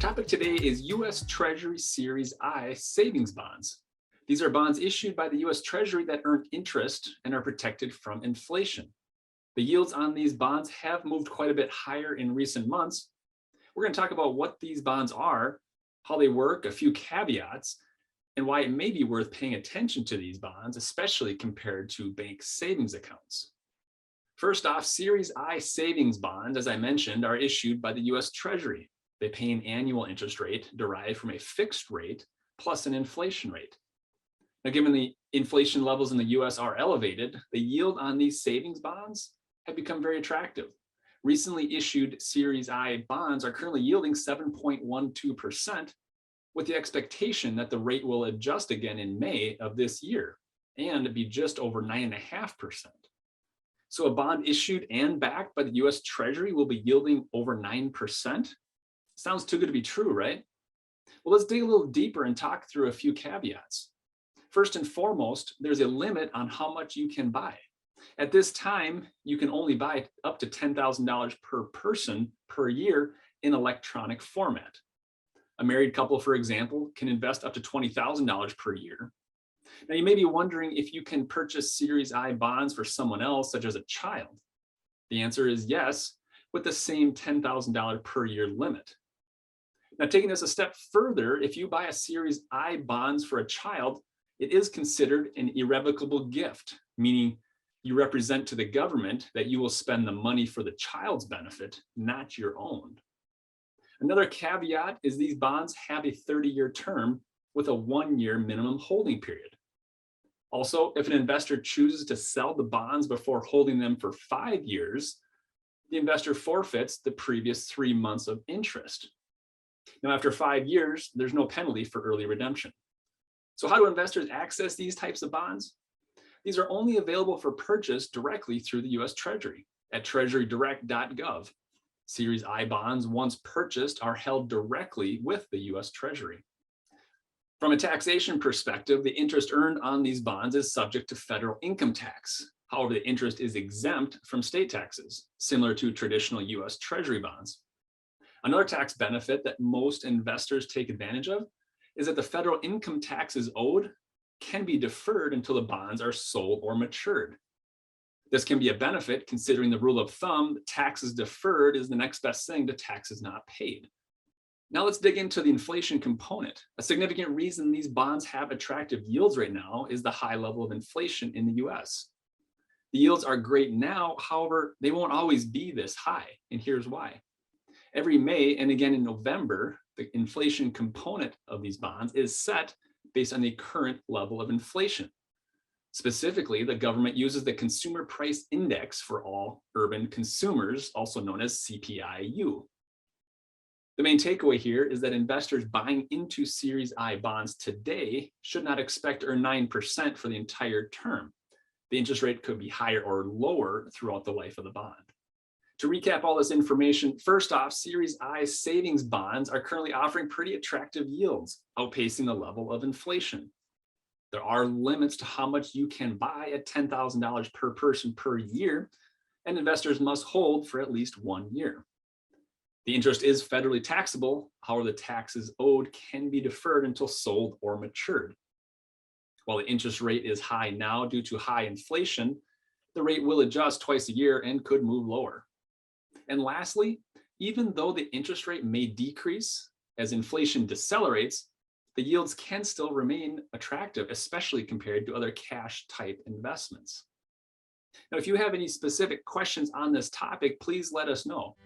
topic today is U.S. Treasury Series I savings bonds. These are bonds issued by the U.S. Treasury that earn interest and are protected from inflation. The yields on these bonds have moved quite a bit higher in recent months. We're going to talk about what these bonds are, how they work, a few caveats, and why it may be worth paying attention to these bonds, especially compared to bank savings accounts. First off, Series I savings bonds, as I mentioned, are issued by the U.S. Treasury. They pay an annual interest rate derived from a fixed rate plus an inflation rate. Now, given the inflation levels in the US are elevated, the yield on these savings bonds have become very attractive. Recently issued Series I bonds are currently yielding 7.12%, with the expectation that the rate will adjust again in May of this year and be just over 9.5%. So a bond issued and backed by the US Treasury will be yielding over 9%. Sounds too good to be true, right? Well, let's dig a little deeper and talk through a few caveats. First and foremost, there's a limit on how much you can buy. At this time, you can only buy up to $10,000 per person per year in electronic format. A married couple, for example, can invest up to $20,000 per year. Now, you may be wondering if you can purchase Series I bonds for someone else, such as a child. The answer is yes, with the same $10,000 per year limit. Now, taking this a step further, if you buy a Series I bonds for a child, it is considered an irrevocable gift, meaning you represent to the government that you will spend the money for the child's benefit, not your own. Another caveat is these bonds have a 30-year term with a 1-year minimum holding period. Also, if an investor chooses to sell the bonds before holding them for 5 years, the investor forfeits the previous 3 months of interest. Now, after 5 years, there's no penalty for early redemption. So how do investors access these types of bonds? These are only available for purchase directly through the U.S. Treasury at tresaurydirect.gov. Series I bonds, once purchased, are held directly with the U.S. Treasury. From a taxation perspective, the interest earned on these bonds is subject to federal income tax. However, the interest is exempt from state taxes, similar to traditional U.S. Treasury bonds. Another tax benefit that most investors take advantage of is that the federal income taxes owed can be deferred until the bonds are sold or matured. This can be a benefit considering the rule of thumb, taxes deferred is the next best thing to taxes not paid. Now let's dig into the inflation component. A significant reason these bonds have attractive yields right now is the high level of inflation in the US. The yields are great now, however, they won't always be this high, and here's why. Every May and again in November, the inflation component of these bonds is set based on the current level of inflation. Specifically, the government uses the Consumer Price Index for all urban consumers, also known as CPI-U. The main takeaway here is that investors buying into Series I bonds today should not expect to earn 9% for the entire term. The interest rate could be higher or lower throughout the life of the bond. To recap all this information, first off, Series I savings bonds are currently offering pretty attractive yields, outpacing the level of inflation. There are limits to how much you can buy at $10,000 per person per year, and investors must hold for at least 1 year. The interest is federally taxable, however, the taxes owed can be deferred until sold or matured. While the interest rate is high now due to high inflation, the rate will adjust twice a year and could move lower. And lastly, even though the interest rate may decrease as inflation decelerates, the yields can still remain attractive, especially compared to other cash type investments. Now, if you have any specific questions on this topic, please let us know.